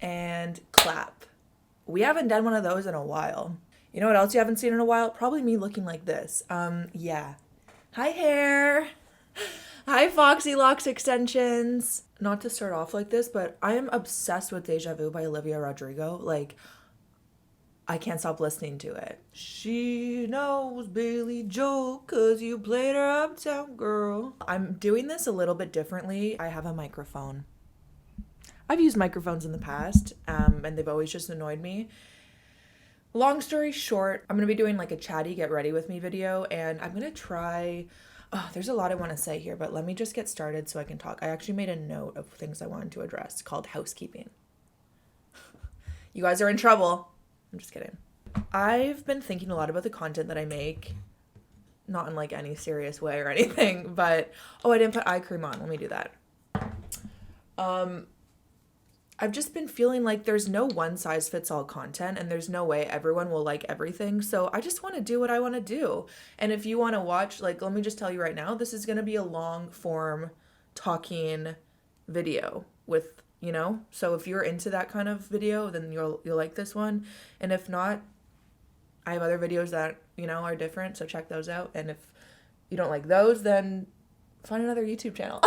and clap. We haven't done one of those in a while. You know what else you haven't seen in a while? Probably me looking like this. Yeah. Hi, hair. Hi, Foxy Locks extensions. Not to start off like this, but I am obsessed with Deja Vu by Olivia Rodrigo. Like, I can't stop listening to it. She knows Billy Joel 'cause you played her uptown girl. I'm doing this a little bit differently. I have a microphone. I've used microphones in the past, and they've always just annoyed me. Long story short, I'm going to be doing like a chatty get ready with me video, and I'm going to try... Oh, there's a lot I want to say here, but let me just get started so I can talk. I actually made a note of things I wanted to address called housekeeping. You guys are in trouble. I'm just kidding. I've been thinking a lot about the content that I make, not in like any serious way or anything, but I didn't put eye cream on. Let me do that. I've just been feeling like there's no one size fits all content, and there's no way everyone will like everything. So I just want to do what I want to do. And if you want to watch, like, let me just tell you right now, this is going to be a long form talking video with, so if you're into that kind of video, then you'll like this one. And if not, I have other videos that, are different. So check those out. And if you don't like those, then find another YouTube channel.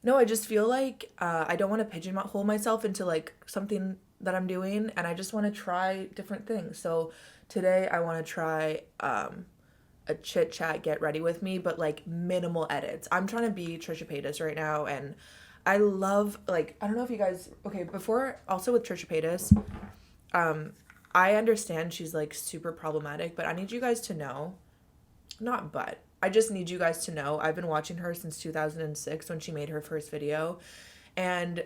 No, I just feel like I don't want to pigeonhole myself into like something that I'm doing, and I just want to try different things. So today I want to try a chit chat get ready with me, but like minimal edits. I'm trying to be Trisha Paytas right now, and I love, like, I don't know if you guys, okay, before, also with Trisha Paytas, I understand she's like super problematic, but I need you guys to know, I just need you guys to know I've been watching her since 2006 when she made her first video, and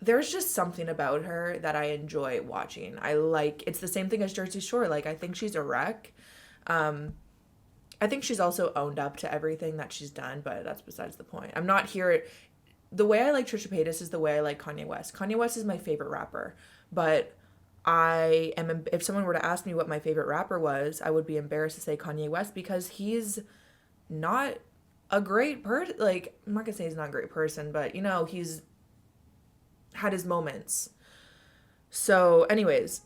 there's just something about her that I enjoy watching. It's the same thing as Jersey Shore. Like, I think she's a wreck. I think she's also owned up to everything that she's done, but that's besides the point. I'm not here. The way I like Trisha Paytas is the way I like Kanye West. Kanye West is my favorite rapper, but if someone were to ask me what my favorite rapper was, I would be embarrassed to say Kanye West, because he's not a great person. Like, I'm not gonna say he's not a great person, but he's had his moments. So anyways,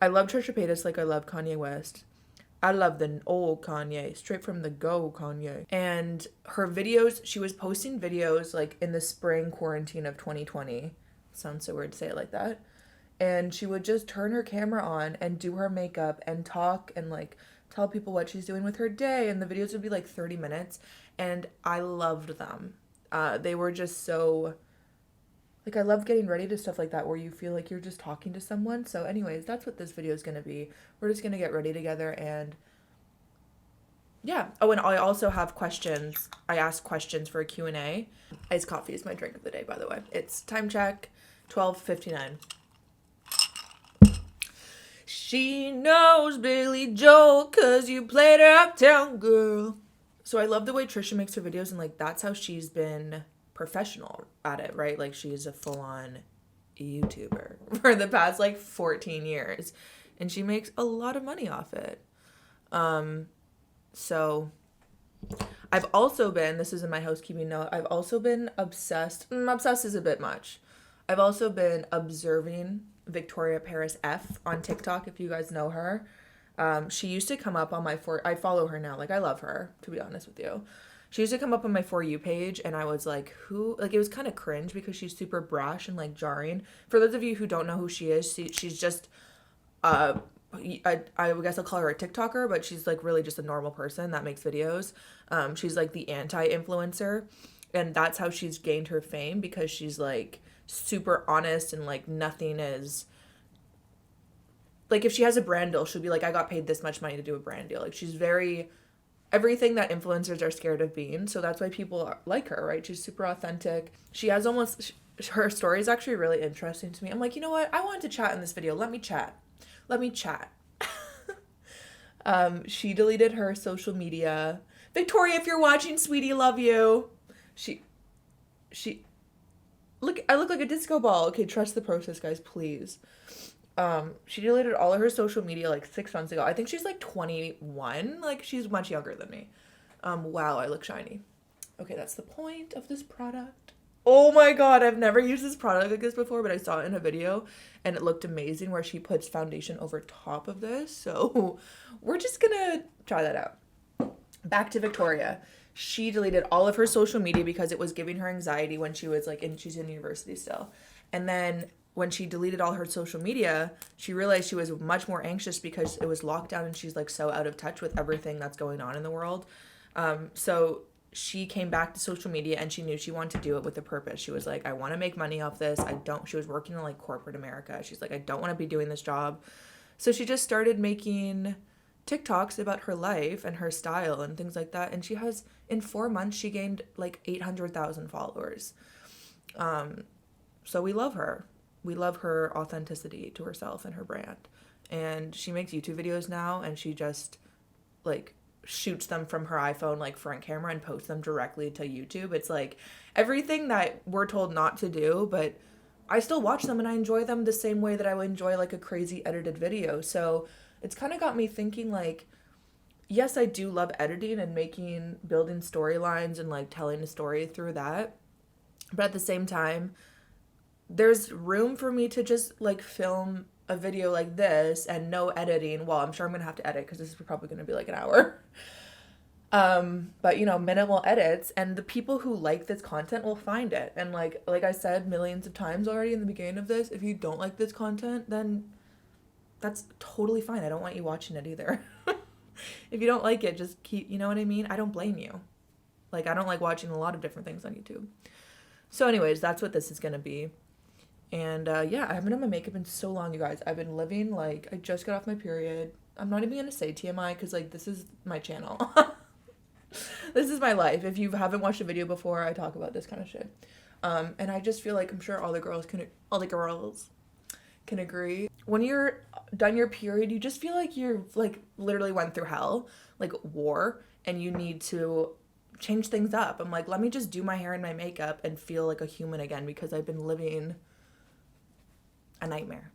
I love Trisha Paytas like I love Kanye West. I love the old Kanye, straight from the go Kanye. And her videos, she was posting videos like in the spring quarantine of 2020. Sounds so weird to say it like that. And she would just turn her camera on and do her makeup and talk and like tell people what she's doing with her day. And the videos would be like 30 minutes. And I loved them. They were just so, like, I love getting ready to stuff like that where you feel like you're just talking to someone. So anyways, that's what this video is going to be. We're just going to get ready together, and yeah. Oh, and I also have questions. I ask questions for a Q&A. Iced coffee is my drink of the day, by the way. It's time check, 12:59. She knows Billy Joel 'cause you played her uptown girl. So I love the way Trisha makes her videos, and like that's how she's been professional at it, right? Like, she's a full-on YouTuber for the past like 14 years, and she makes a lot of money off it. So I've also been, this is in my housekeeping note, I've also been obsessed is a bit much. I've also been observing Victoria Paris F on TikTok, if you guys know her. She used to come up on my I follow her now. Like, I love her, to be honest with you. She used to come up on my For You page, and I was like, who? Like, it was kind of cringe because she's super brash and like jarring. For those of you who don't know who she is, she's just, I guess I'll call her a TikToker, but she's like really just a normal person that makes videos. She's like the anti-influencer, and that's how she's gained her fame, because she's like super honest, and like nothing is, like, if she has a brand deal, she'll be like, I got paid this much money to do a brand deal. Like, she's very, everything that influencers are scared of being. So that's why people like her, right? She's super authentic. She has her story is actually really interesting to me. I'm like, you know what? I wanted to chat in this video. Let me chat. She deleted her social media. Victoria, if you're watching, sweetie, love you. She, I look like a disco ball. Okay, trust the process, guys, please. She deleted all of her social media like 6 months ago. I think she's like 21. Like, she's much younger than me. Wow, I look shiny. Okay, that's the point of this product. Oh my God, I've never used this product like this before, but I saw it in a video and it looked amazing where she puts foundation over top of this. So we're just gonna try that out. Back to Victoria. She deleted all of her social media because it was giving her anxiety when she was like she's in university still. And then when she deleted all her social media, she realized she was much more anxious because it was lockdown and she's like so out of touch with everything that's going on in the world. So she came back to social media and she knew she wanted to do it with a purpose. She was like, I want to make money off this. She was working in like corporate America. She's like, I don't want to be doing this job. So she just started making TikToks about her life and her style and things like that. And she has, in 4 months, she gained like 800,000 followers. So we love her. We love her authenticity to herself and her brand. And she makes YouTube videos now and she just like shoots them from her iPhone like front camera and posts them directly to YouTube. It's like everything that we're told not to do, but I still watch them and I enjoy them the same way that I would enjoy like a crazy edited video. So it's kind of got me thinking like, yes, I do love editing and building storylines and like telling a story through that. But at the same time, there's room for me to just like film a video like this and no editing. Well, I'm sure I'm gonna have to edit because this is probably gonna be like an hour. But minimal edits, and the people who like this content will find it. And like I said millions of times already in the beginning of this, if you don't like this content, then that's totally fine. I don't want you watching it either. If you don't like it, just keep, you know what I mean? I don't blame you. Like, I don't like watching a lot of different things on YouTube. So anyways, that's what this is gonna be. And yeah, I haven't done my makeup in so long, you guys. I've been living like, I just got off my period. I'm not even gonna say TMI because like this is my channel. This is my life. If you haven't watched a video before, I talk about this kind of shit. And I just feel like I'm sure all the girls can agree. When you're done your period, you just feel like you're like literally went through hell, like war, and you need to change things up. I'm like, let me just do my hair and my makeup and feel like a human again because I've been living a nightmare.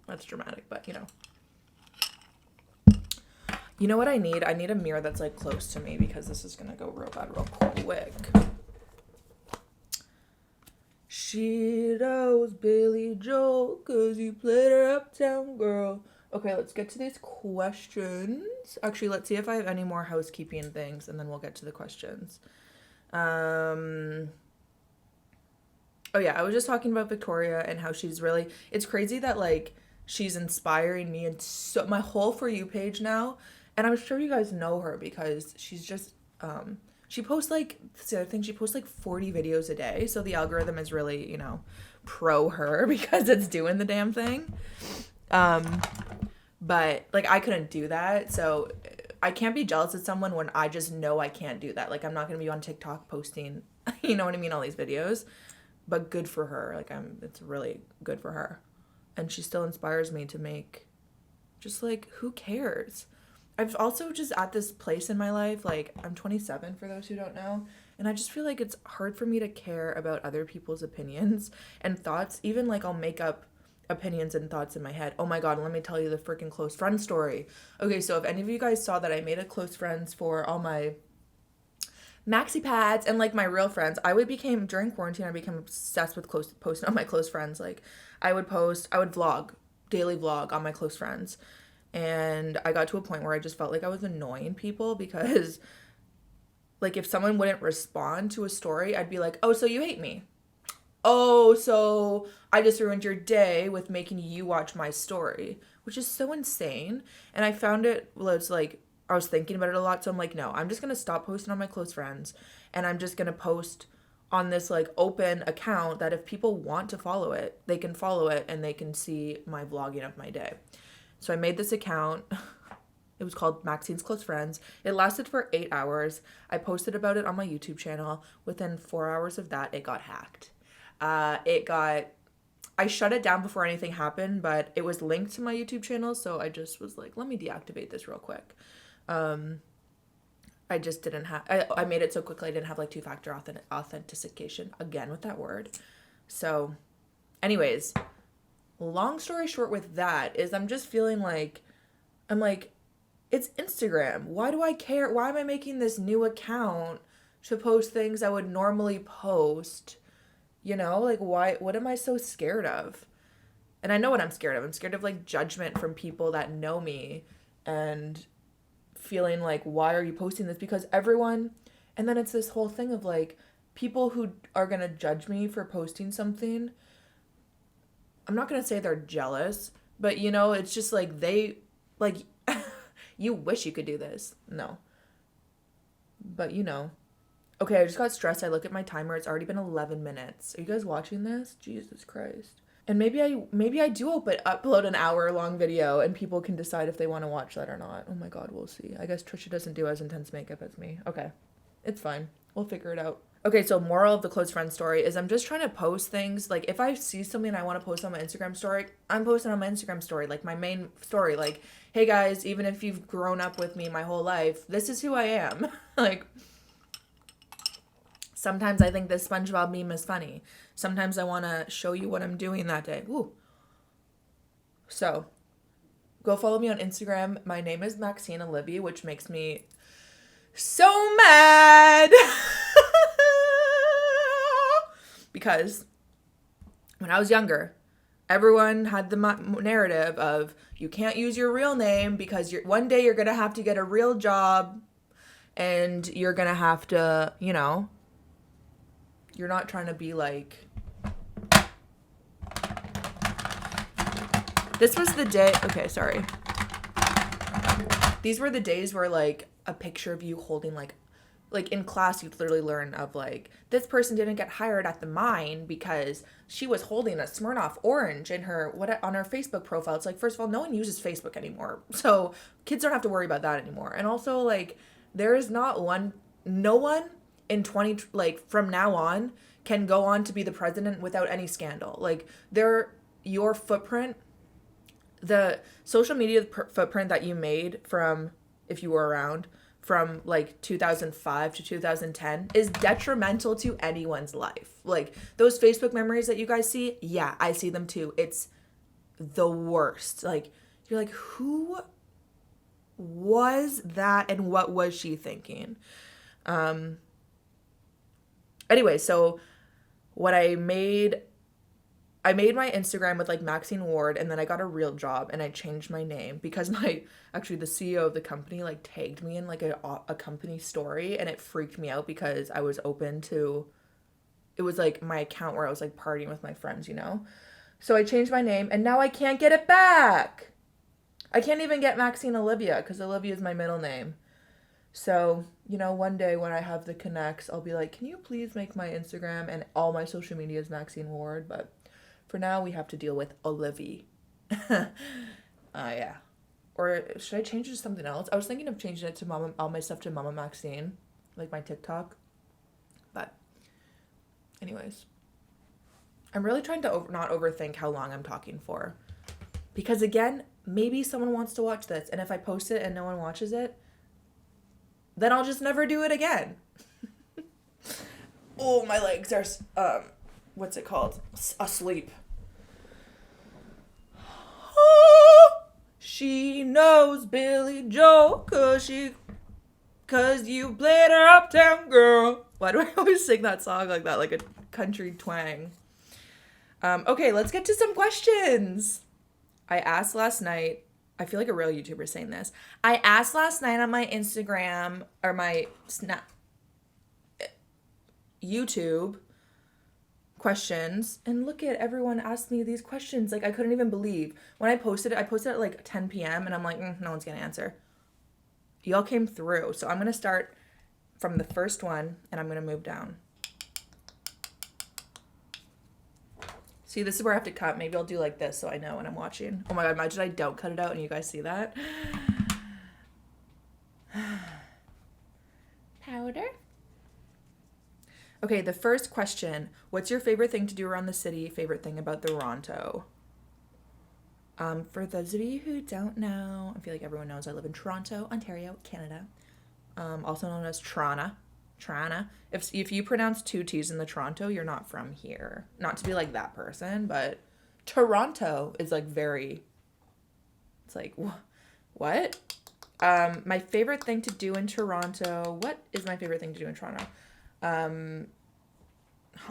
That's dramatic, but You know what I need? I need a mirror that's like close to me because this is gonna go real bad real quick. She knows Billy Joel cause you played her uptown girl. Okay, let's get to these questions. Actually, let's see if I have any more housekeeping things and then we'll get to the questions. Oh yeah, I was just talking about Victoria and how she's really, it's crazy that like she's inspiring me and so my whole For You page now, and I'm sure you guys know her because she's just she posts like, that's the other thing, she posts like 40 videos a day, so the algorithm is really, pro her because it's doing the damn thing. But like I couldn't do that, so I can't be jealous of someone when I just know I can't do that. Like I'm not gonna be on TikTok posting, you know what I mean, all these videos. But good for her. Like it's really good for her. And she still inspires me to make, just like, who cares? I've also just at this place in my life, like I'm 27 for those who don't know, and I just feel like it's hard for me to care about other people's opinions and thoughts. Even like I'll make up opinions and thoughts in my head. Oh my God, let me tell you the freaking close friend story. Okay, so if any of you guys saw that I made a close friends for all my maxi pads and like my real friends, during quarantine I became obsessed with posting on my close friends. Like I would vlog, daily vlog on my close friends, and I got to a point where I just felt like I was annoying people because like if someone wouldn't respond to a story, I'd be like, oh, so you hate me? Oh, so I just ruined your day with making you watch my story, which is so insane. And I found it was like, I was thinking about it a lot, so I'm like, no, I'm just gonna stop posting on my close friends, and I'm just gonna post on this like open account that if people want to follow it, they can follow it and they can see my vlogging of my day. So I made this account. It was called Maxine's Close Friends. It lasted for 8 hours. I posted about it on my YouTube channel. Within 4 hours of that, it got hacked. I shut it down before anything happened, but it was linked to my YouTube channel, so I just was like, let me deactivate this real quick. I just didn't have, I made it so quickly I didn't have like two-factor authentication, again with that word. So anyways, long story short with that is I'm just feeling like, I'm like, it's Instagram. Why do I care? Why am I making this new account to post things I would normally post. You know, like why, what am I so scared of? And I know what I'm scared of. I'm scared of like judgment from people that know me and feeling like, why are you posting this? Because everyone, and then it's this whole thing of like people who are going to judge me for posting something. I'm not going to say they're jealous, but you know, it's just like they, like, you wish you could do this. No. But you know. Okay, I just got stressed. I look at my timer. It's already been 11 minutes. Are you guys watching this? Jesus Christ. And maybe I do upload an hour-long video and people can decide if they want to watch that or not. Oh my God, we'll see. I guess Trisha doesn't do as intense makeup as me. Okay. It's fine. We'll figure it out. Okay, so moral of the close friend story is I'm just trying to post things. Like, if I see something I want to post on my Instagram story, I'm posting on my Instagram story, like my main story. Like, hey guys, even if you've grown up with me my whole life, this is who I am. Like, sometimes I think this SpongeBob meme is funny. Sometimes I want to show you what I'm doing that day. Ooh. So, go follow me on Instagram. My name is Maxine Olivia, which makes me so mad. Because when I was younger, everyone had the narrative of you can't use your real name because one day you're going to have to get a real job and you're going to have to, you know, you're not trying to be like, this was the day, okay, sorry. These were the days where like a picture of you holding like in class you'd literally learn of like, this person didn't get hired at the mine because she was holding a Smirnoff orange in her, on her Facebook profile. It's like, first of all, no one uses Facebook anymore. So kids don't have to worry about that anymore. And also like, there is no one in from now on can go on to be the president without any scandal. Like your footprint, the social media footprint that you made from, if you were around, from like 2005 to 2010 is detrimental to anyone's life. Like those Facebook memories that you guys see, yeah, I see them too. It's the worst. Like you're like, who was that and what was she thinking? Anyway, so what I made my Instagram with like Maxine Ward, and then I got a real job and I changed my name because the CEO of the company like tagged me in like a company story, and it freaked me out because I was open to, it was like my account where I was like partying with my friends, you know? So I changed my name and now I can't get it back. I can't even get Maxine Olivia because Olivia is my middle name. So, you know, one day when I have the connects, I'll be like, can you please make my Instagram and all my social media is Maxine Ward? But for now, we have to deal with Olivia. Yeah. Or should I change it to something else? I was thinking of changing it to all my stuff to Mama Maxine, like my TikTok. But anyways, I'm really trying to not overthink how long I'm talking for. Because again, maybe someone wants to watch this. And if I post it and no one watches it, then I'll just never do it again. Oh, my legs are, what's it called? Asleep. She knows Billy Joel cause you played her Uptown Girl. Why do I always sing that song like that, like a country twang? Okay, let's get to some questions. I asked last night, I feel like a real YouTuber saying this. I asked last night on my Instagram or my YouTube questions, and look at everyone asked me these questions. Like I couldn't even believe when I posted it at like 10 p.m. and I'm like, no one's gonna answer. Y'all came through. So I'm gonna start from the first one and I'm gonna move down. See, this is where I have to cut. Maybe I'll do like this so I know when I'm watching. Oh my God, imagine I don't cut it out and you guys see that. Powder. Okay, the first question. What's your favorite thing to do around the city? Favorite thing about Toronto? For those of you who don't know, I feel like everyone knows I live in Toronto, Ontario, Canada. Also known as Toronto. If you pronounce two T's in the Toronto, you're not from here. Not to be like that person, but Toronto is like very, it's like, what? My favorite thing to do in Toronto. What is my favorite thing to do in Toronto? Um,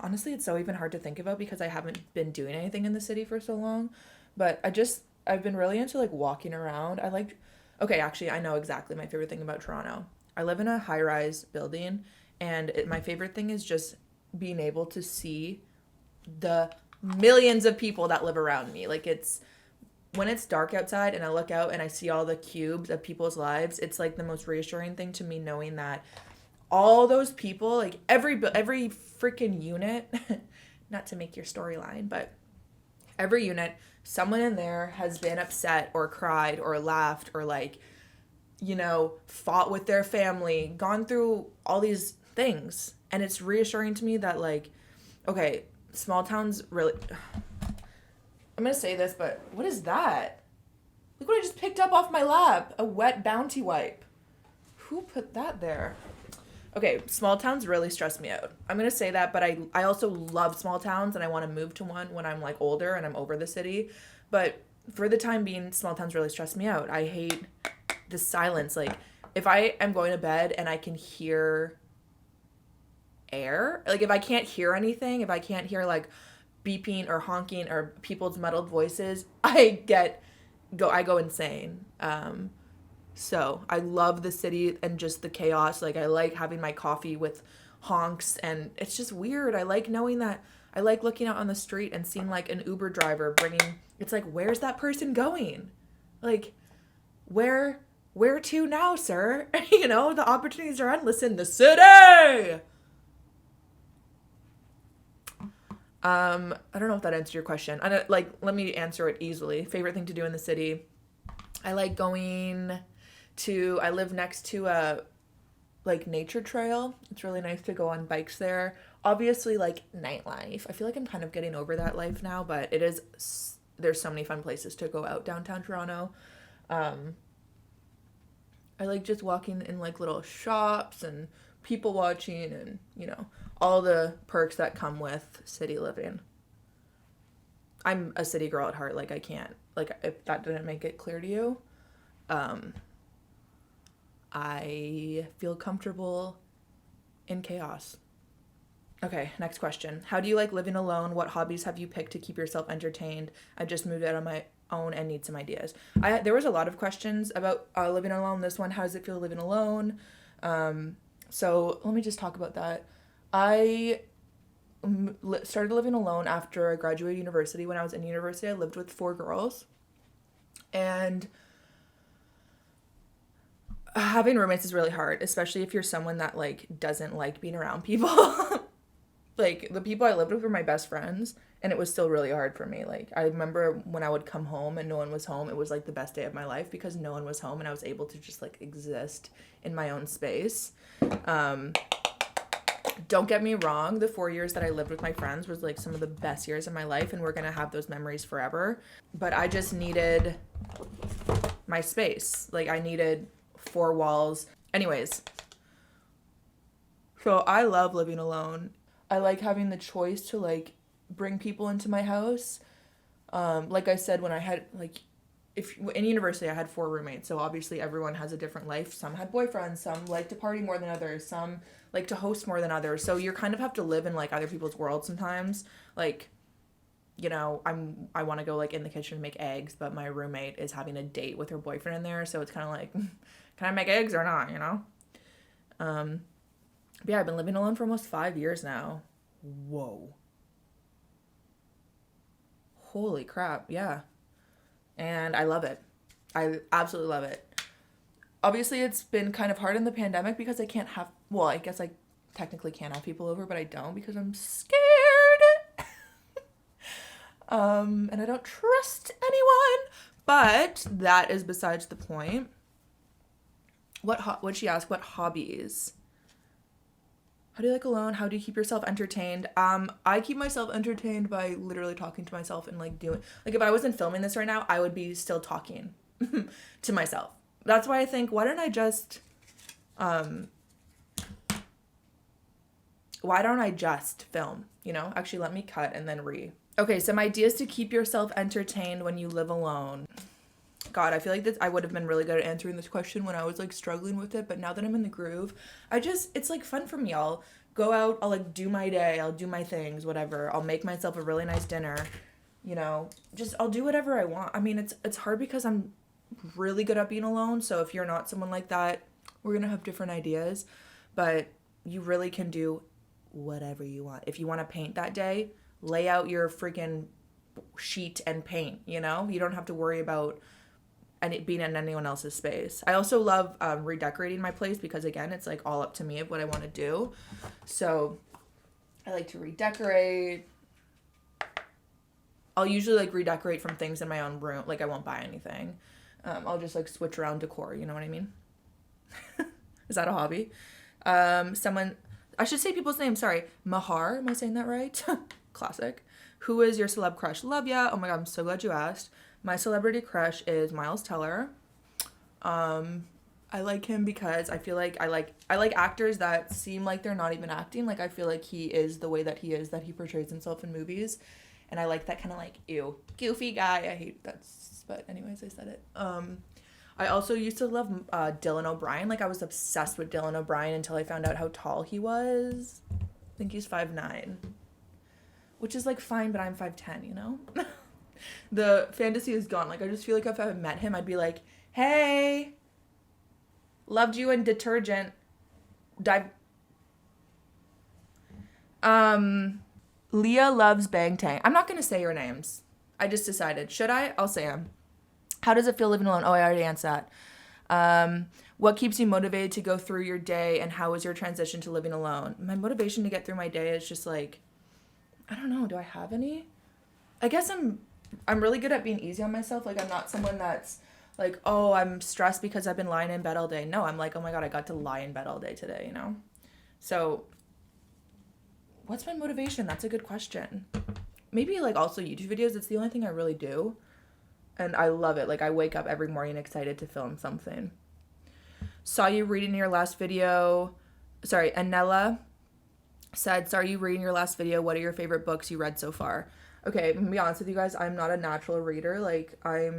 Honestly, it's so even hard to think about because I haven't been doing anything in the city for so long. But I've been really into like walking around. Okay, actually, I know exactly my favorite thing about Toronto. I live in a high rise building, and my favorite thing is just being able to see the millions of people that live around me. Like, when it's dark outside and I look out and I see all the cubes of people's lives, it's like the most reassuring thing to me knowing that all those people, like every freaking unit, not to make your storyline, but every unit, someone in there has been upset or cried or laughed or like, fought with their family, gone through all these things. And it's reassuring to me that like, okay, small towns really, I'm going to say this, but what is that? Look what I just picked up off my lap. A wet Bounty wipe. Who put that there? Okay, small towns really stress me out. I'm going to say that, but I also love small towns and I want to move to one when I'm like older and I'm over the city. But for the time being, small towns really stress me out. I hate the silence. Like, if I am going to bed and I can hear air, like if I can't hear anything, if I can't hear like beeping or honking or people's muddled voices, I go insane. So I love the city and just the chaos. Like, I like having my coffee with honks, and it's just weird. I like knowing that. I like looking out on the street and seeing like an Uber driver it's like, where's that person going? Like, where to now, sir? The opportunities are endless in the city. I don't know if that answered your question. Let me answer it easily. Favorite thing to do in the city. I like I live next to a like nature trail. It's really nice to go on bikes there. Obviously, like nightlife. I feel like I'm kind of getting over that life now, but there's so many fun places to go out downtown Toronto. I like just walking in like little shops and people watching and, all the perks that come with city living. I'm a city girl at heart. Like, I can't, like, if that didn't make it clear to you, I feel comfortable in chaos. Okay, next question. How do you like living alone? What hobbies have you picked to keep yourself entertained? I just moved out on my own and need some ideas. There was a lot of questions about living alone. This one, how does it feel living alone? So let me just talk about that. I started living alone after I graduated university. When I was in university, I lived with 4 girls. And having roommates is really hard, especially if you're someone that like doesn't like being around people. Like, the people I lived with were my best friends, and it was still really hard for me. Like, I remember when I would come home and no one was home, it was like the best day of my life because no one was home and I was able to just like exist in my own space. Don't get me wrong, the 4 years that I lived with my friends was like some of the best years of my life, and we're gonna have those memories forever. But I just needed my space. Like, I needed 4 walls. Anyways, so I love living alone. I like having the choice to like bring people into my house. Like I said, when I had like, if in university I had 4 roommates, so obviously everyone has a different life. Some had boyfriends, some like to party more than others, some like to host more than others. So you kind of have to live in like other people's worlds sometimes. Like, I want to go like in the kitchen and make eggs, but my roommate is having a date with her boyfriend in there, so it's kind of like, can I make eggs or not? But yeah, I've been living alone for almost 5 years now. Whoa. Holy crap, yeah. And I love it. I absolutely love it. Obviously, it's been kind of hard in the pandemic because I can't have, well, I guess I technically can have people over, but I don't because I'm scared. And I don't trust anyone. But that is besides the point. What'd she ask? What hobbies? How do you like alone? How do you keep yourself entertained? I keep myself entertained by literally talking to myself and like doing, like if I wasn't filming this right now, I would be still talking to myself. That's why I think, why don't I just film, Actually, let me cut and then Okay, some ideas to keep yourself entertained when you live alone. God, I feel like I would have been really good at answering this question when I was like struggling with it, but now that I'm in the groove, it's like fun for me. I'll go out, I'll like do my day, I'll do my things, whatever. I'll make myself a really nice dinner, you know, just I'll do whatever I want. I mean, it's hard because I'm really good at being alone. So if you're not someone like that, we're going to have different ideas, but you really can do whatever you want. If you want to paint that day, lay out your freaking sheet and paint, you know? You don't have to worry about being in anyone else's space. I also love redecorating my place because, again, it's like all up to me of what I want to do. So I like to redecorate. I'll usually like redecorate from things in my own room. Like I won't buy anything. I'll just like switch around decor. You know what I mean? Is that a hobby? I should say people's names. Sorry. Mahar. Am I saying that right? Classic. Who is your celeb crush? Love ya. Oh my God. I'm so glad you asked. My celebrity crush is Miles Teller. I like him because I feel like I like actors that seem like they're not even acting. Like I feel like he is the way that he is, that he portrays himself in movies. And I like that kind of like, ew, goofy guy. I hate that. But anyways, I said it. I also used to love Dylan O'Brien. Like I was obsessed with Dylan O'Brien until I found out how tall he was. I think he's 5'9", which is like fine, but I'm 5'10", you know? The fantasy is gone. Like I just feel like if I met him, I'd be like, hey, loved you in detergent. Leah loves Bang Tang. I'm not going to say your names. I just decided. Should I? I'll say them. How does it feel living alone? Oh, I already answered that. What keeps you motivated to go through your day, and how is your transition to living alone? My motivation to get through my day is just like, I don't know. Do I have any? I guess I'm really good at being easy on myself. Like I'm not someone that's like, oh, I'm stressed because I've been lying in bed all day. No, I'm like, oh my God, I got to lie in bed all day today, you know? So what's my motivation? That's a good question. Maybe like also YouTube videos. It's the only thing I really do. And I love it. Like I wake up every morning excited to film something. Saw you reading your last video. Sorry, Anella said, saw you reading your last video. What are your favorite books you read so far? Okay, I'm gonna be honest with you guys. I'm not a natural reader. Like I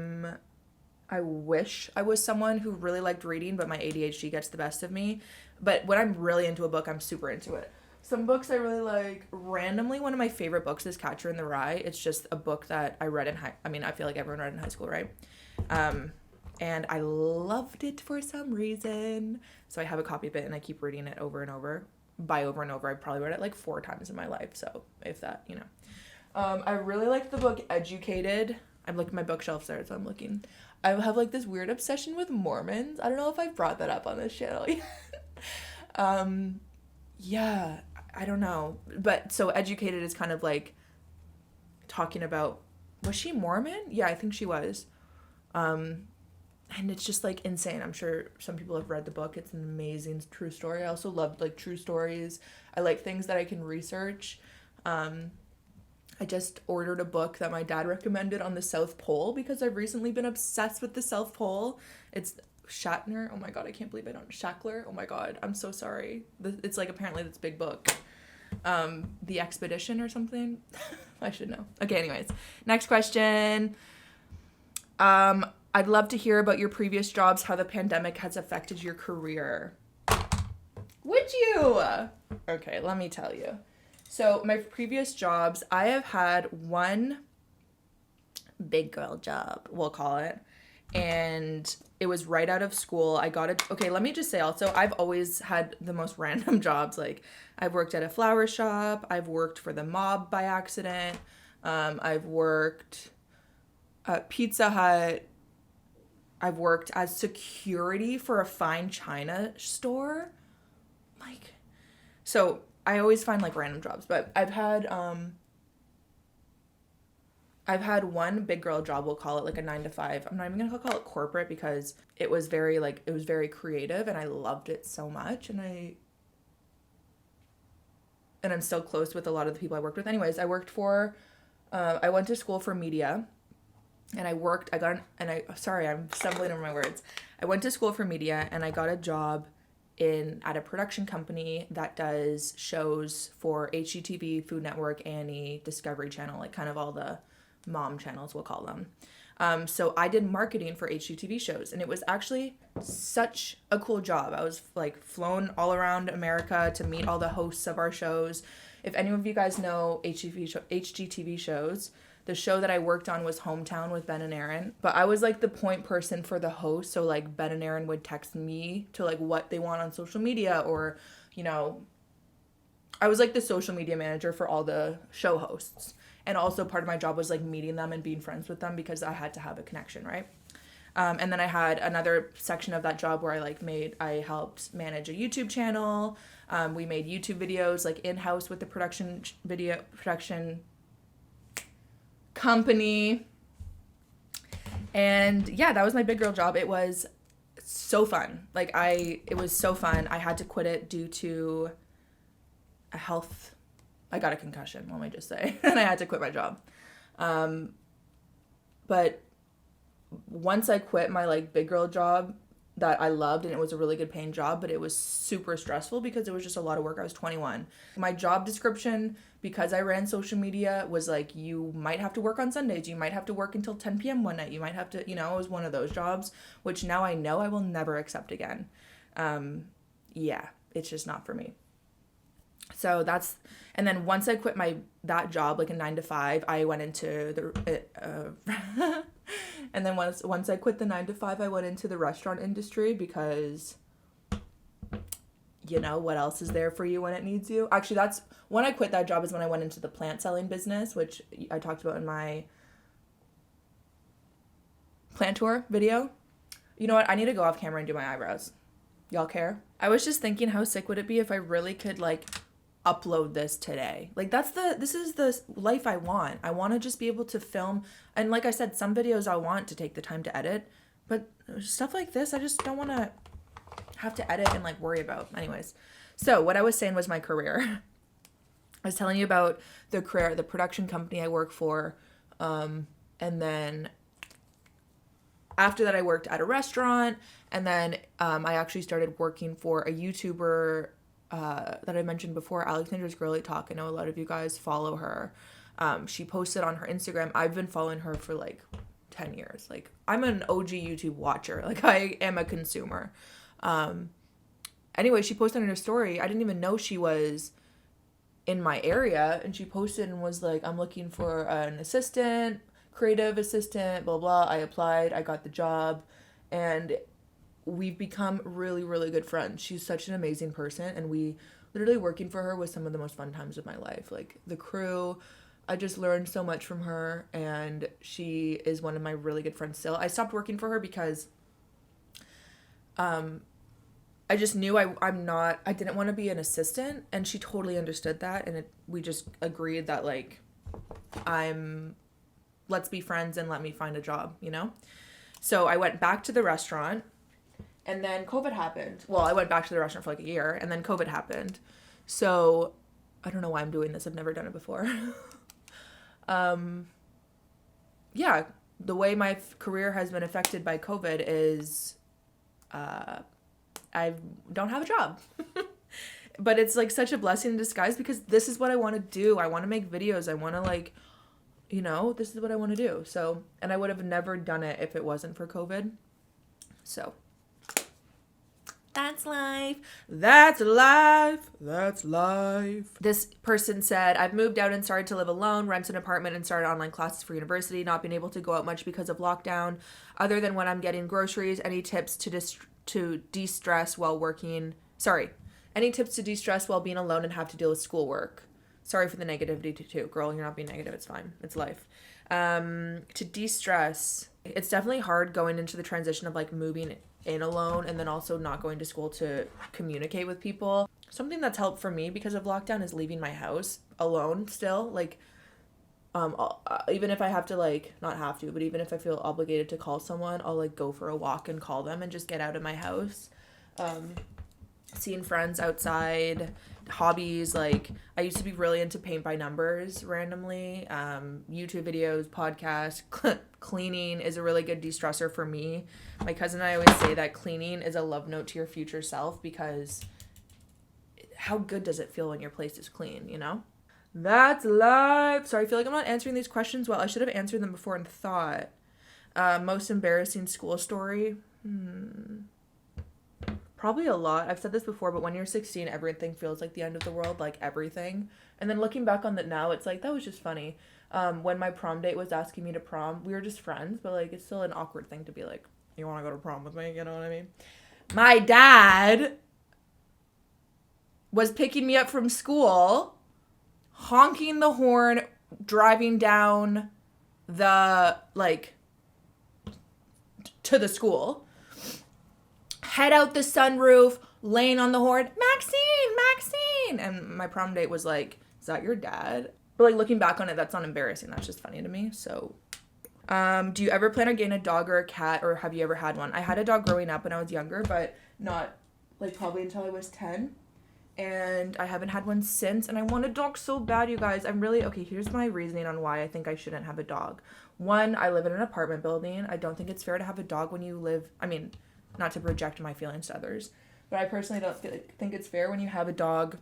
wish I was someone who really liked reading, but my ADHD gets the best of me. But when I'm really into a book, I'm super into it. Some books I really like. Randomly, one of my favorite books is Catcher in the Rye. It's just a book that I read I feel like everyone read in high school, right? And I loved it for some reason. So I have a copy of it and I keep reading it over and over. By over and over, I probably read it like 4 times in my life. So if that, you know. I really liked the book Educated. I'm looking at my bookshelf there, so I'm looking. I have like this weird obsession with Mormons. I don't know if I've brought that up on this channel yet. Yeah, I don't know. But so Educated is kind of like talking about, was she Mormon? Yeah, I think she was. And it's just like insane. I'm sure some people have read the book. It's an amazing true story. I also love like true stories. I like things that I can research. I just ordered a book that my dad recommended on the South Pole because I've recently been obsessed with the South Pole. It's Shatner. Oh my God, I can't believe I don't. Shackler. Oh my God, I'm so sorry. It's like apparently this big book. The Expedition or something. I should know. Okay, anyways. Next question. I'd love to hear about your previous jobs, how the pandemic has affected your career. Would you? Okay, let me tell you. So my previous jobs, I have had one big girl job, we'll call it. And it was right out of school. I got it. Okay, let me just say also, I've always had the most random jobs. Like I've worked at a flower shop. I've worked for the mob by accident. I've worked at Pizza Hut. I've worked as security for a fine china store. Like, so I always find like random jobs, but I've had one big girl job, we'll call it like a 9 to 5. I'm not even gonna call it corporate because it was very creative and I loved it so much, and I'm still close with a lot of the people I worked with. Anyways, I went to school for media, and I'm stumbling over my words. I went to school for media and I got a job at a production company that does shows for HGTV, Food Network, A&E, Discovery Channel, like kind of all the mom channels, we'll call them. So I did marketing for HGTV shows, and it was actually such a cool job. I was like flown all around America to meet all the hosts of our shows. If any of you guys know HGTV shows, the show that I worked on was Hometown with Ben and Aaron, but I was like the point person for the host. So like Ben and Aaron would text me to like what they want on social media, or, you know, I was like the social media manager for all the show hosts. And also part of my job was like meeting them and being friends with them because I had to have a connection, right? And then I had another section of that job where I helped manage a YouTube channel. We made YouTube videos like in-house with the production company. And yeah, that was my big girl job. It was so fun. It was so fun. I had to quit it due to I got a concussion, let me just say, and I had to quit my job. But once I quit my like big girl job that I loved, and it was a really good paying job, but it was super stressful because it was just a lot of work. I was 21. My job description, because I ran social media, was like, you might have to work on Sundays, you might have to work until 10 p.m. one night, you might have to, it was one of those jobs, which now I know I will never accept again. Yeah, it's just not for me. So and then once I quit that job, like a 9 to 5, I went into and then once I quit the 9 to 5, I went into the restaurant industry because, what else is there for you when it needs you? Actually, that's when I quit that job is when I went into the plant selling business, which I talked about in my plant tour video. You know what? I need to go off camera and do my eyebrows. Y'all care? I was just thinking, how sick would it be if I really could upload this today? This is the life I want. I want to just be able to film, and like I said, some videos I want to take the time to edit, but stuff like this I just don't want to have to edit and worry about. Anyways, so what I was saying was my career. I was telling you about the production company I work for, and then after that I worked at a restaurant, and then I actually started working for a YouTuber that I mentioned before, Alexandra's Girly Talk. I know a lot of you guys follow her. She posted on her Instagram. I've been following her for 10 years. I'm an OG YouTube watcher. I am a consumer. Anyway, she posted on her story. I didn't even know she was in my area, and she posted and was like, I'm looking for an assistant, creative assistant, blah, blah. I applied, I got the job, and we've become really, really good friends. She's such an amazing person, and literally working for her was some of the most fun times of my life. The crew, I just learned so much from her, and she is one of my really good friends still. I stopped working for her because I just knew I didn't want to be an assistant, and she totally understood that, and we just agreed that let's be friends and let me find a job, So I went back to the restaurant. And then COVID happened. Well, I went back to the restaurant for a year, and then COVID happened. So I don't know why I'm doing this. I've never done it before. Yeah, the way my career has been affected by COVID is I don't have a job. But it's such a blessing in disguise because this is what I want to do. I want to make videos. I want to this is what I want to do. So, and I would have never done it if it wasn't for COVID. So that's life. That's life. That's life. This person said, I've moved out and started to live alone, rent an apartment, and started online classes for university. Not being able to go out much because of lockdown. Other than when I'm getting groceries, any tips to de-stress while working? Sorry. Any tips to de-stress while being alone and have to deal with schoolwork? Sorry for the negativity too. Girl, you're not being negative. It's fine. It's life. To de-stress, it's definitely hard going into the transition of moving in alone and then also not going to school to communicate with people. Something that's helped for me because of lockdown is leaving my house alone still. Even if I have to not have to, but even if I feel obligated to call someone, I'll go for a walk and call them and just get out of my house. Seeing friends outside, hobbies, I used to be really into paint by numbers randomly. YouTube videos, podcasts, cleaning is a really good de-stressor for me. My cousin and I always say that cleaning is a love note to your future self because how good does it feel when your place is clean, That's live. Sorry, I feel like I'm not answering these questions well. I should have answered them before and thought. Most embarrassing school story? Probably a lot. I've said this before, but when you're 16, everything feels like the end of the world, like everything. And then looking back on that now, it's like, that was just funny. When my prom date was asking me to prom, we were just friends, but like, it's still an awkward thing to be like, you want to go to prom with me? You know what I mean? My dad was picking me up from school, honking the horn, driving down the, like, to the school. Head out the sunroof, laying on the horn, Maxine, Maxine. And my prom date was like, is that your dad? But like looking back on it, that's not embarrassing. That's just funny to me. So, do you ever plan on getting a dog or a cat, or have you ever had one? I had a dog growing up when I was younger, but not like probably until I was 10. And I haven't had one since, and I want a dog so bad, you guys. Okay, here's my reasoning on why I think I shouldn't have a dog. One, I live in an apartment building. I don't think it's fair to have a dog when you live, not to project my feelings to others, but I personally don't think it's fair when you have a dog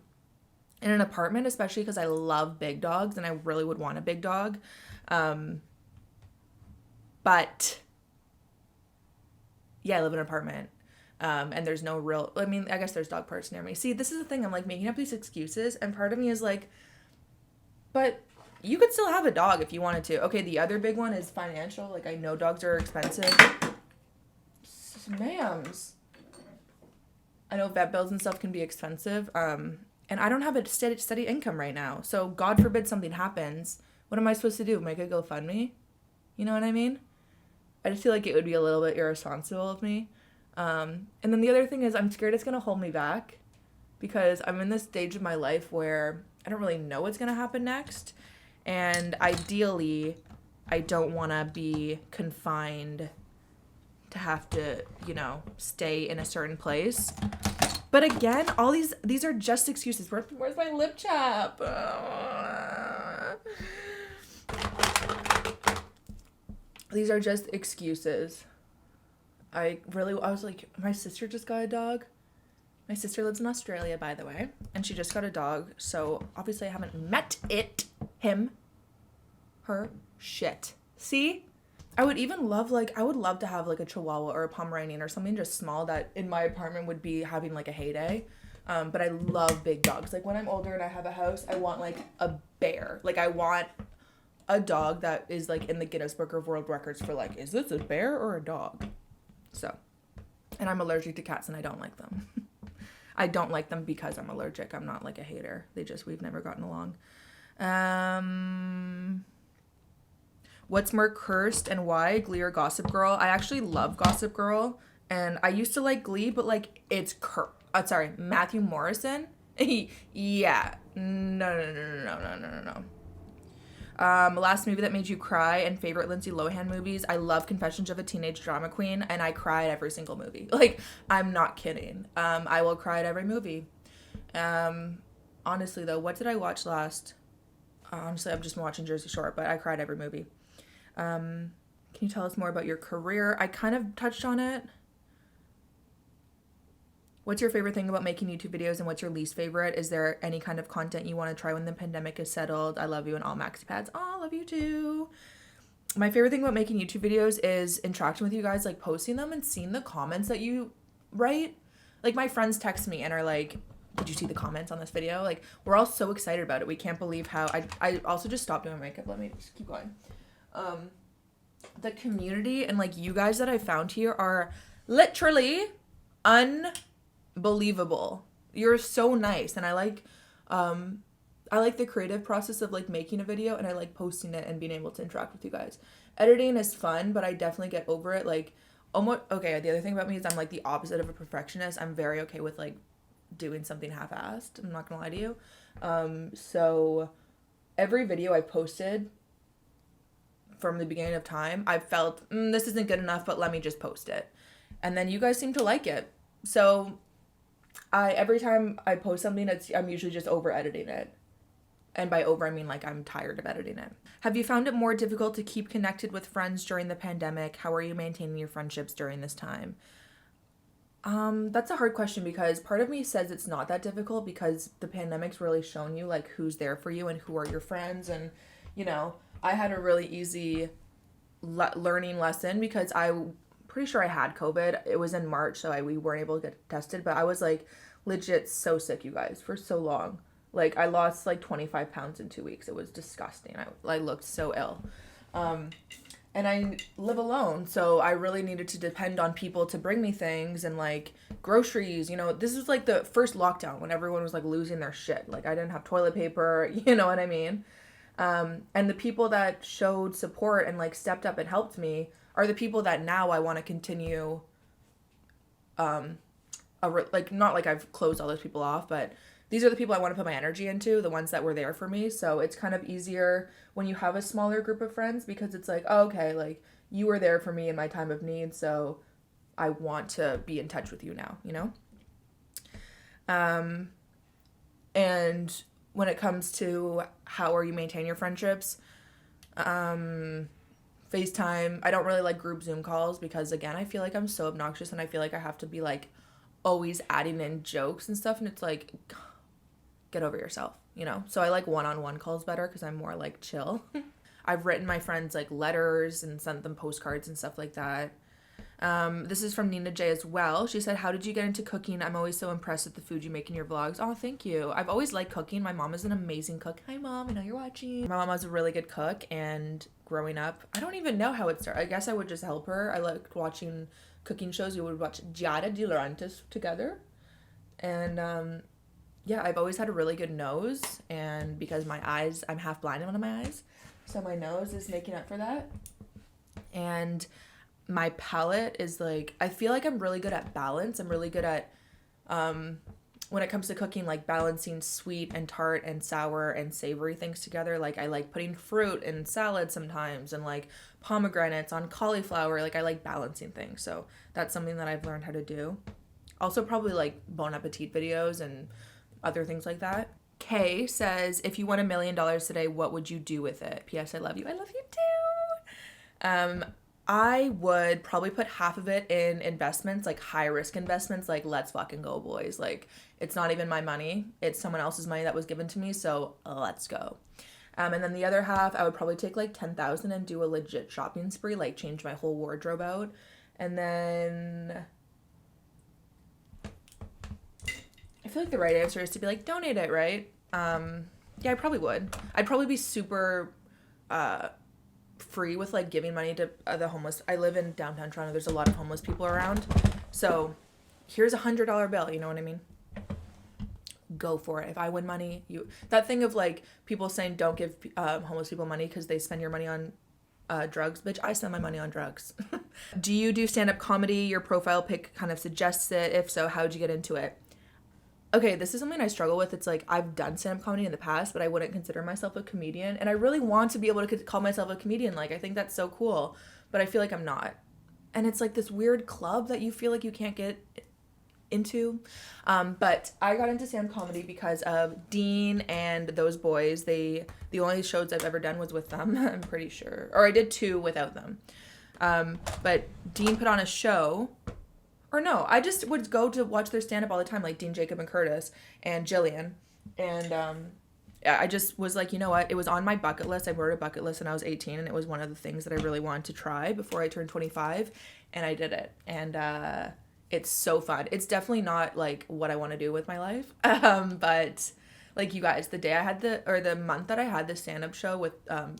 in an apartment, especially because I love big dogs and I really would want a big dog. But yeah, I live in an apartment. And there's no real, I guess there's dog parks near me. See, this is the thing. I'm like making up these excuses, and part of me is like, but you could still have a dog if you wanted to. Okay, the other big one is financial. Like, I know dogs are expensive. Ma'ams. I know vet bills and stuff can be expensive. And I don't have a steady income right now. So God forbid something happens. What am I supposed to do? Make a GoFundMe? You know what I mean? I just feel like it would be a little bit irresponsible of me. And then the other thing is I'm scared it's going to hold me back because I'm in this stage of my life where I don't really know what's going to happen next. And ideally, I don't want to be confined to have to, stay in a certain place. But again, all these are just excuses. Where's my lip chap? These are just excuses. I was like, my sister just got a dog. My sister lives in Australia, by the way, and she just got a dog. So obviously I haven't met him, her, shit. See? I would love to have like a Chihuahua or a Pomeranian or something just small that in my apartment would be having like a heyday. But I love big dogs. Like when I'm older and I have a house, I want like a bear. Like I want a dog that is like in the Guinness Book of World Records for like, is this a bear or a dog? So, and I'm allergic to cats and I don't like them. I don't like them because I'm allergic. I'm not like a hater. We've never gotten along. What's more cursed and why? Glee or Gossip Girl? I actually love Gossip Girl, and I used to like Glee, but like it's Matthew Morrison. Yeah, no. Last movie that made you cry and favorite Lindsay Lohan movies. I love Confessions of a Teenage Drama Queen, and I cry at every single movie. Like, I'm not kidding. I will cry at every movie. Honestly though, what did I watch last? Honestly, I've just been watching Jersey Shore, but I cried every movie. Can you tell us more about your career? I kind of touched on it. What's your favorite thing about making YouTube videos and what's your least favorite? Is there any kind of content you want to try when the pandemic is settled? I love you and all maxi pads. Oh, I love you too. My favorite thing about making YouTube videos is interacting with you guys, like posting them and seeing the comments that you write. Like my friends text me and are like, did you see the comments on this video? Like we're all so excited about it. We can't believe how I also just stopped doing makeup. Let me just keep going. The community and like you guys that I found here are literally unbelievable. You're so nice, and I like the creative process of like making a video, and I like posting it and being able to interact with you guys. Editing is fun, but I definitely get over it. Like almost okay, the other thing about me is I'm like the opposite of a perfectionist. I'm very okay with like doing something half-assed. I'm not gonna lie to you. So every video I posted from the beginning of time, I felt this isn't good enough, but let me just post it. And then you guys seem to like it. So every time I post something, I'm usually just over editing it. And by over, I mean like I'm tired of editing it. Have you found it more difficult to keep connected with friends during the pandemic? How are you maintaining your friendships during this time? That's a hard question because part of me says it's not that difficult because the pandemic's really shown you like who's there for you and who are your friends. And you know, I had a really easy learning lesson because pretty sure I had COVID. It was in March, so we weren't able to get tested, but I was like legit so sick, you guys, for so long. Like I lost like 25 pounds in 2 weeks. It was disgusting. I looked so ill. Um, and I live alone, so I really needed to depend on people to bring me things and like groceries. You know, this was like the first lockdown when everyone was like losing their shit. Like I didn't have toilet paper, you know what I mean? And the people that showed support and like stepped up and helped me are the people that now I want to continue. Um, like not like I've closed all those people off, but these are the people I want to put my energy into, the ones that were there for me. So it's kind of easier when you have a smaller group of friends because it's like, oh, okay, like you were there for me in my time of need, so I want to be in touch with you now, you know? Um, and when it comes to how are you maintain your friendships, um, FaceTime. I don't really like group Zoom calls because again, I feel like I'm so obnoxious and I feel like I have to be like always adding in jokes and stuff and it's like get over yourself, you know? So I like one-on-one calls better because I'm more like chill. I've written my friends like letters and sent them postcards and stuff like that. This is from Nina J as well. She said, how did you get into cooking? I'm always so impressed with the food you make in your vlogs. Oh, thank you. I've always liked cooking. My mom is an amazing cook. Hi, Mom. I know you're watching. My mom was a really good cook, and growing up, I don't even know how it started. I guess I would just help her. I liked watching cooking shows. We would watch Giada De Laurentiis together. And yeah, I've always had a really good nose, and because my eyes, I'm half blind in one of my eyes, so my nose is making up for that. And my palate is like, I feel like I'm really good at balance. I'm really good at when it comes to cooking, like balancing sweet and tart and sour and savory things together. Like I like putting fruit in salad sometimes and like pomegranates on cauliflower. Like I like balancing things, so that's something that I've learned how to do. Also probably like Bon Appetit videos and other things like that. Kay says, if you won $1 million today, what would you do with it? P.S. I love you. I love you too. I would probably put half of it in investments, like high risk investments, like let's fucking go, boys. Like it's not even my money. It's someone else's money that was given to me. So let's go. And then the other half, I would probably take like 10,000 and do a legit shopping spree, like change my whole wardrobe out. And then I feel like the right answer is to be like, donate it, right? Yeah, I probably would. I'd probably be super free with like giving money to the homeless. I live in downtown Toronto. There's a lot of homeless people around. So here's $100 bill. You know what I mean? Go for it. If I win money, that thing of like people saying don't give homeless people money because they spend your money on drugs. Bitch, I spend my money on drugs. Do you do stand-up comedy? Your profile pic kind of suggests it. If so, how'd you get into it? Okay, this is something I struggle with. It's like I've done stand-up comedy in the past, but I wouldn't consider myself a comedian. And I really want to be able to call myself a comedian. Like, I think that's so cool, but I feel like I'm not. And it's like this weird club that you feel like you can't get into. But I got into stand-up comedy because of Dean and those boys. The only shows I've ever done was with them, I'm pretty sure. Or I did 2 without them. But Dean put on a show. Or no, I just would go to watch their stand-up all the time, like Dean, Jacob, and Curtis, and Jillian. And I just was like, you know what? It was on my bucket list. I wrote a bucket list when I was 18, and it was one of the things that I really wanted to try before I turned 25, and I did it. And it's so fun. It's definitely not, like, what I want to do with my life. But, like, you guys, the month that I had the stand-up show with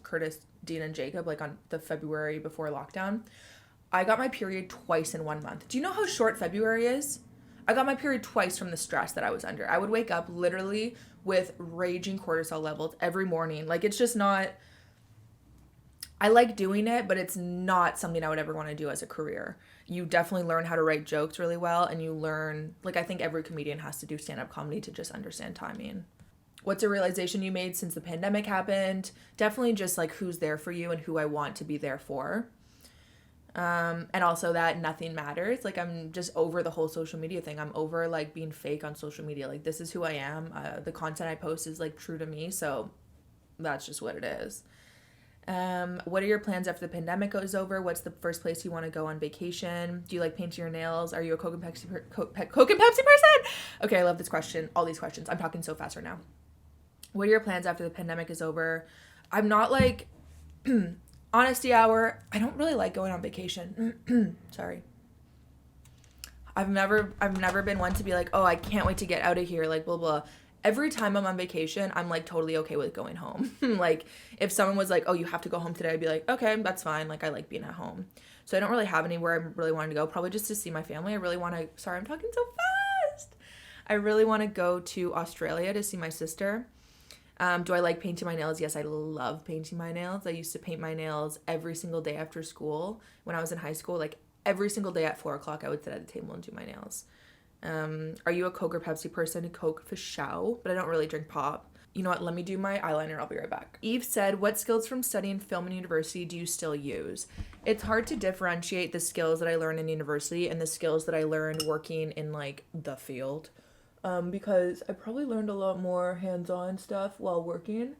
Curtis, Dean, and Jacob, like, on the February before lockdown, I got my period twice in 1 month. Do you know how short February is? I got my period twice from the stress that I was under. I would wake up literally with raging cortisol levels every morning. Like, it's just not... I like doing it, but it's not something I would ever want to do as a career. You definitely learn how to write jokes really well, and you learn... Like, I think every comedian has to do stand-up comedy to just understand timing. What's a realization you made since the pandemic happened? Definitely just, like, who's there for you and who I want to be there for. And also that nothing matters. Like, I'm just over the whole social media thing. I'm over, like, being fake on social media. Like, this is who I am. The content I post is, like, true to me, so that's just what it is. What are your plans after the pandemic goes over? What's the first place you want to go on vacation? Do you like painting your nails? Are you a Coke and Pepsi, Coke and Pepsi person? Okay, I love this question. All these questions. I'm talking so fast right now. What are your plans after the pandemic is over? I'm not like, honesty hour. I don't really like going on vacation. Sorry. I've never been one to be like, oh, I can't wait to get out of here, like blah blah. Every time I'm on vacation, I'm like totally okay with going home. Like if someone was like, oh, you have to go home today, I'd be like, okay, that's fine. Like I like being at home. So I don't really have anywhere I really wanted to go, probably just to see my family. I really want to, sorry, I'm talking so fast. I really want to go to Australia to see my sister. Do I like painting my nails? Yes, I love painting my nails. I used to paint my nails every single day after school when I was in high school. Like every single day at 4 o'clock, I would sit at a table and do my nails. Are you a Coke or Pepsi person? Coke for show, but I don't really drink pop. You know what? Let me do my eyeliner. I'll be right back. Eve said, what skills from studying film in university do you still use? It's hard to differentiate the skills that I learned in university and the skills that I learned working in like the field. Because I probably learned a lot more hands-on stuff while working.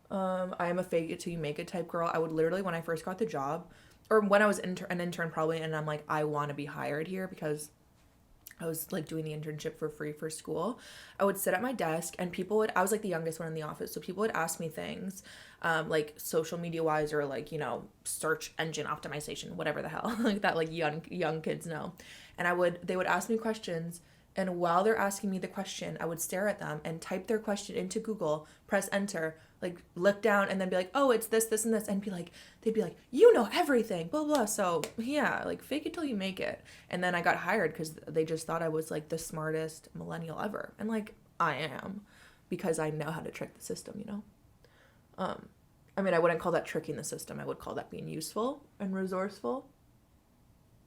I am a fake it till you make it type girl. I would literally, when I first got the job, or when I was an intern probably, and I'm like, I want to be hired here because I was like doing the internship for free for school. I would sit at my desk and I was like the youngest one in the office. So people would ask me things, like social media wise or like, you know, search engine optimization, whatever the hell, like that, like young kids know. And they would ask me questions. And while they're asking me the question, I would stare at them and type their question into Google, press enter, like look down and then be like, oh, it's this, this, and this. And they'd be like, you know everything, blah, blah. So yeah, like fake it till you make it. And then I got hired because they just thought I was like the smartest millennial ever. And like I am, because I know how to trick the system, you know? I mean, I wouldn't call that tricking the system. I would call that being useful and resourceful.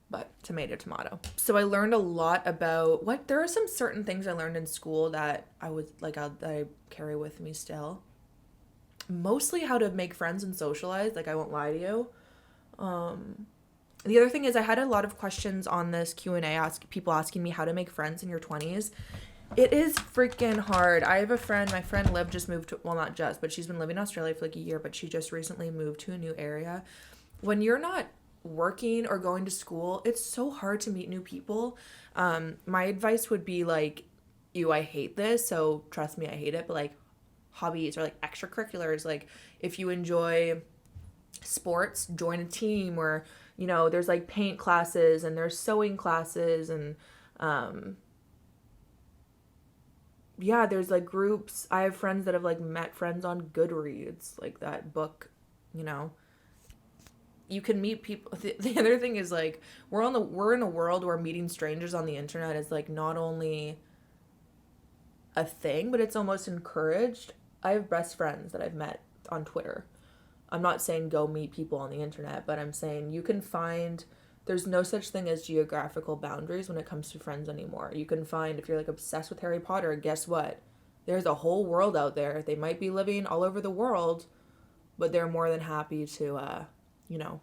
But tomato. So I learned a lot about there are some certain things I learned in school that I was like, that I carry with me still. Mostly how to make friends and socialize. Like I won't lie to you. The other thing is I had a lot of questions on this Q&A, people asking me how to make friends in your 20s. It is freaking hard. I have a friend, my friend Liv just moved to, well, not just, but she's been living in Australia for like a year, but she just recently moved to a new area. When you're not working or going to school, it's so hard to meet new people. My advice would be like, I hate this, so trust me, I hate it, but like hobbies or like extracurriculars, like if you enjoy sports, join a team, or you know, there's like paint classes and there's sewing classes and yeah, there's like groups. I have friends that have like met friends on Goodreads, like that book, you know. You can meet people. The other thing is like we're in a world where meeting strangers on the internet is like not only a thing, but it's almost encouraged. I have best friends that I've met on Twitter. I'm not saying go meet people on the internet, but I'm saying there's no such thing as geographical boundaries when it comes to friends anymore. You can find, if you're like obsessed with Harry Potter, guess what? There's a whole world out there. They might be living all over the world, but they're more than happy to you know,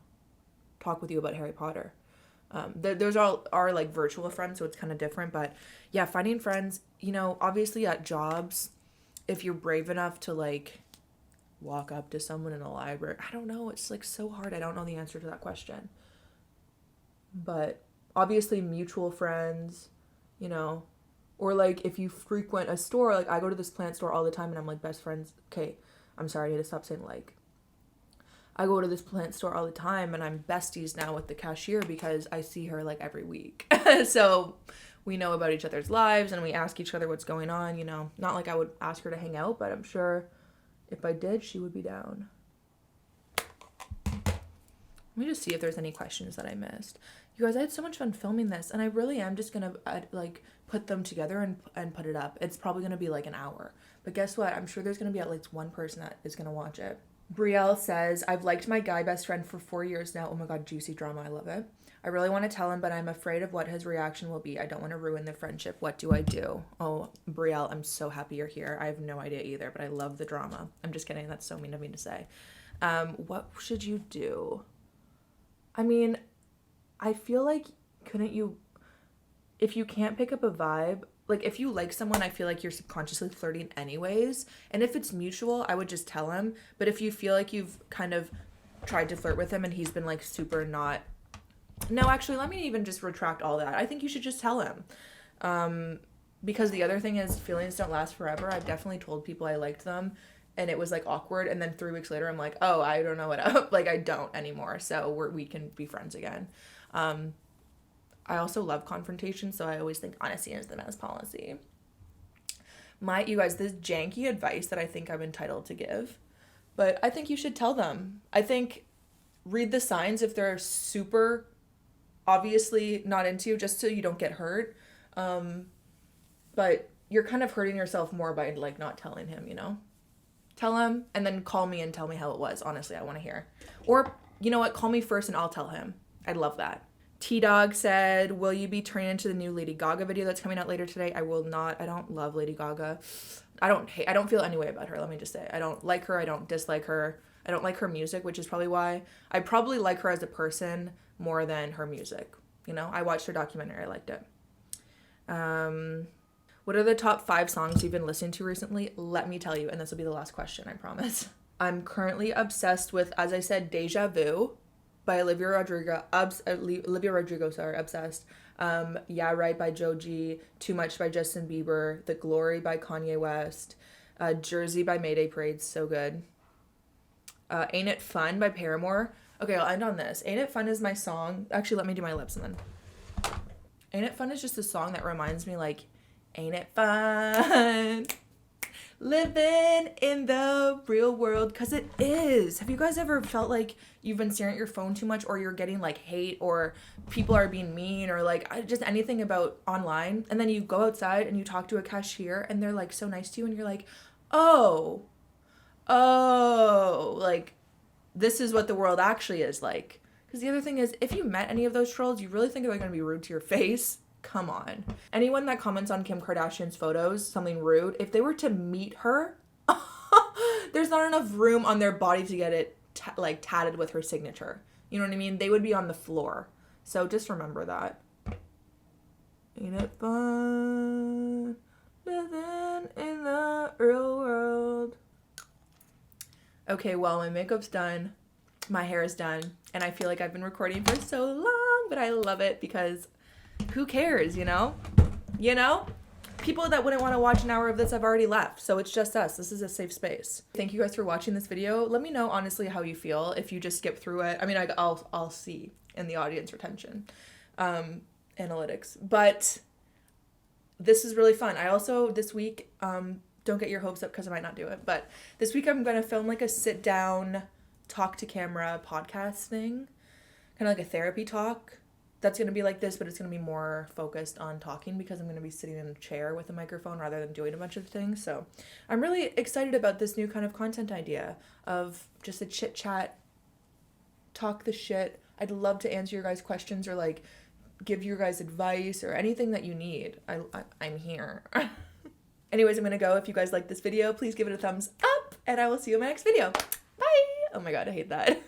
talk with you about Harry Potter. Those are like virtual friends, so it's kind of different. But yeah, finding friends, you know, obviously at jobs, if you're brave enough to like walk up to someone in a library, I don't know, it's like so hard. I don't know the answer to that question. But obviously mutual friends, you know, or like if you frequent a store, like I go to this plant store all the time and I'm like best friends. Okay, I'm sorry, I need to stop saying like. I go to this plant store all the time and I'm besties now with the cashier because I see her like every week. So we know about each other's lives and we ask each other what's going on, you know. Not like I would ask her to hang out, but I'm sure if I did, she would be down. Let me just see if there's any questions that I missed. You guys, I had so much fun filming this and I really am just going to like put them together and put it up. It's probably going to be like an hour. But guess what? I'm sure there's going to be at least one person that is going to watch it. Brielle says, I've liked my guy best friend for 4 years now. Oh my God, juicy drama. I love it. I really want to tell him, but I'm afraid of what his reaction will be. I don't want to ruin the friendship. What do I do? Oh, Brielle, I'm so happy you're here. I have no idea either, but I love the drama. I'm just kidding. That's so mean of me to say. What should you do? I mean, I feel like, if you can't pick up a vibe, like if you like someone, I feel like you're subconsciously flirting anyways. And if it's mutual, I would just tell him. But if you feel like you've kind of tried to flirt with him and he's been like super not. No, actually, let me even just retract all that. I think you should just tell him. Because the other thing is feelings don't last forever. I've definitely told people I liked them and it was like awkward. And then 3 weeks later, I'm like, oh, I don't know what, like I don't anymore. So we can be friends again. I also love confrontation. So I always think honesty is the best policy. You guys, this janky advice that I think I'm entitled to give, but I think you should tell them. I think read the signs if they're super obviously not into you, just so you don't get hurt. But you're kind of hurting yourself more by like not telling him, you know? Tell him and then call me and tell me how it was. Honestly, I want to hear. Or, you know what? Call me first and I'll tell him. I'd love that. T-Dog said, will you be turning into the new Lady Gaga video that's coming out later today? I will not. I don't love Lady Gaga. I don't feel any way about her. Let me just say, I don't like her. I don't dislike her. I don't like her music, which is probably why I probably like her as a person more than her music. You know, I watched her documentary. I liked it. What are the top 5 songs you've been listening to recently? Let me tell you, and this will be the last question, I promise. I'm currently obsessed with, as I said, Deja Vu by Olivia Rodrigo. Obsessed. Yeah Right by Joji. Too Much by Justin Bieber. The Glory by Kanye West. Jersey by Mayday Parade, so good. Ain't It Fun by Paramore. Okay, I'll end on this. Ain't It Fun is my song. Actually, let me do my lips and then. Ain't It Fun is just a song that reminds me like, ain't it fun living in the real world? Because it is. Have you guys ever felt like you've been staring at your phone too much, or you're getting like hate, or people are being mean, or like just anything about online, and then you go outside and you talk to a cashier and they're like so nice to you and you're like, oh, like this is what the world actually is like. Because the other thing is, if you met any of those trolls, you really think they're going to be rude to your face? Come on. Anyone that comments on Kim Kardashian's photos, something rude, if they were to meet her, there's not enough room on their body to get it tatted with her signature. You know what I mean? They would be on the floor. So just remember that. Ain't it fun living in the real world? Okay, well, my makeup's done. My hair is done. And I feel like I've been recording for so long, but I love it because who cares, you know? You know? People that wouldn't want to watch an hour of this have already left, so it's just us. This is a safe space. Thank you guys for watching this video. Let me know honestly how you feel if you just skip through it. I mean, I'll see in the audience retention analytics, but this is really fun. I also this week don't get your hopes up because I might not do it, but this week I'm gonna film like a sit down, talk to camera podcast thing, kind of like a therapy talk. That's going to be like this, but it's going to be more focused on talking because I'm going to be sitting in a chair with a microphone rather than doing a bunch of things. So I'm really excited about this new kind of content idea of just a chit chat, talk the shit. I'd love to answer your guys' questions or like give you guys advice or anything that you need. I'm here. Anyways, I'm going to go. If you guys like this video, please give it a thumbs up and I will see you in my next video. Bye. Oh my God, I hate that.